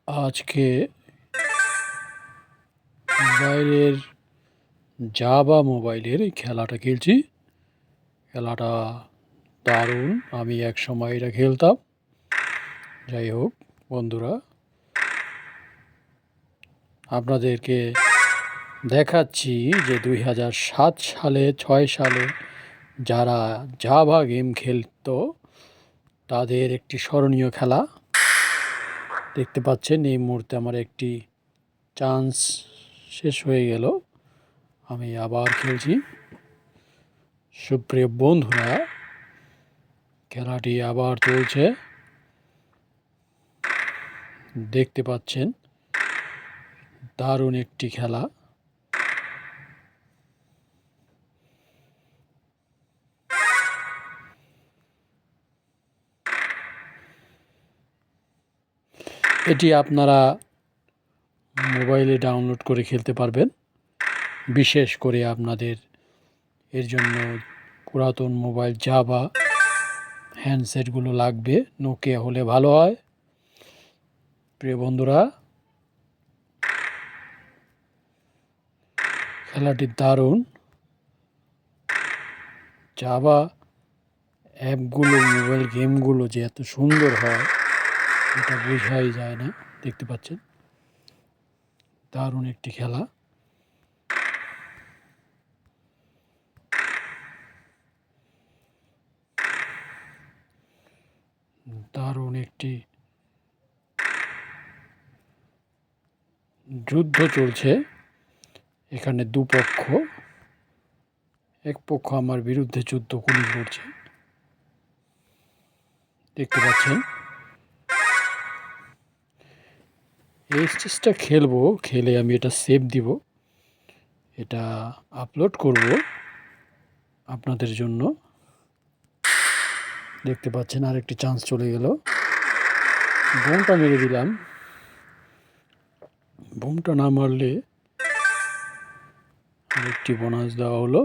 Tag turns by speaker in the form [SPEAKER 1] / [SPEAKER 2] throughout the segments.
[SPEAKER 1] আজকে জাভা মোবাইলের খেলাটা খেলছি। খেলাটা দারুণ। আমি এক সময় এটা খেলতাম। যাই হোক বন্ধুরা, আপনাদেরকে দেখাচ্ছি যে 2007 সালে 6 সালে যারা জাভা গেম খেলতো তাদের একটি স্মরণীয় খেলা। দেখতে পাচ্ছেন এই মুহূর্তে আমার একটি চান্স শেষ হয়ে গেল, আমি আবার খেলছি। সুপ্রিয় বন্ধুরা, খেলাটি আবার চলছে, দেখতে পাচ্ছেন দারুণ একটি খেলা। এটি আপনারা মোবাইলে ডাউনলোড করে খেলতে পারবেন। বিশেষ করে আপনাদের এর জন্য পুরাতন মোবাইল জাভা হ্যান্ডসেটগুলো লাগবে, নোকিয়া হলে ভালো হয়। প্রিয় বন্ধুরা, খেলাটি দারুণ। জাভা অ্যাপগুলো, মোবাইল গেমগুলো যে এত সুন্দর হয় এটা বোঝাই যায় না। দেখতে পাচ্ছেন দারুণ একটি খেলা। দারুণ একটি যুদ্ধ চলছে। এখানে দুপক্ষ, এক পক্ষ আমার বিরুদ্ধে যুদ্ধ করছে, দেখতে পাচ্ছেন। এই স্টেজটা খেলবো, খেলে আমি এটা সেভ দিব, এটা আপলোড করব আপনাদের জন্য। দেখতে পাচ্ছেন আরেকটি চান্স চলে গেল। বোমটা মেরে দিলাম। বোমটা না মারলে আরেকটি বোনাস দেওয়া হলো।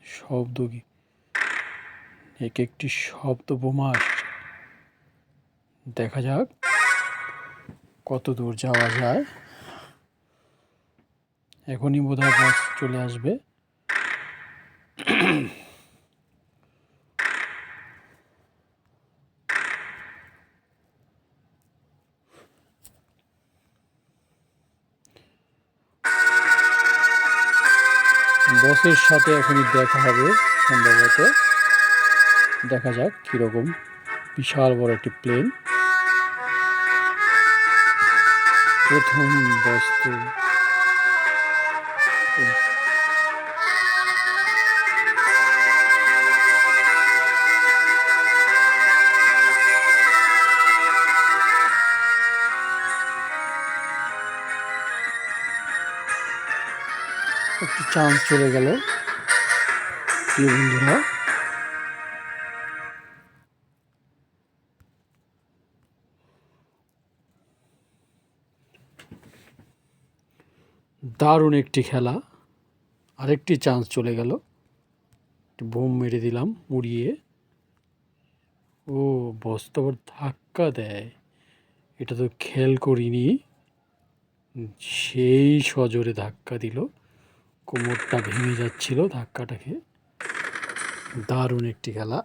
[SPEAKER 1] শব্দ কি এক একটি শব্দ বোমা আসছে। দেখা যাক কত দূর যাওয়া যায়। এখনই বোধহয় বাস চলে আসবে। বসের সাথে এখনই দেখা হবে সম্ভবত। দেখা যাক কীরকম। বিশাল বড় একটি প্লেন। প্রথম বস্তু একটি চান্স চলে গেল। প্রিয় বন্ধুরা, দারুণ একটি খেলা। আরেকটি চান্স চলে গেল। বোম মেরে দিলাম উড়িয়ে। ও বস্তু আবার ধাক্কা দেয়, এটা তো খেয়াল করিনি। সেই সজোরে ধাক্কা দিল, কোমরটা ভেঙে যাচ্ছিল ধাক্কাটাকে। দারুণ একটি খেলা।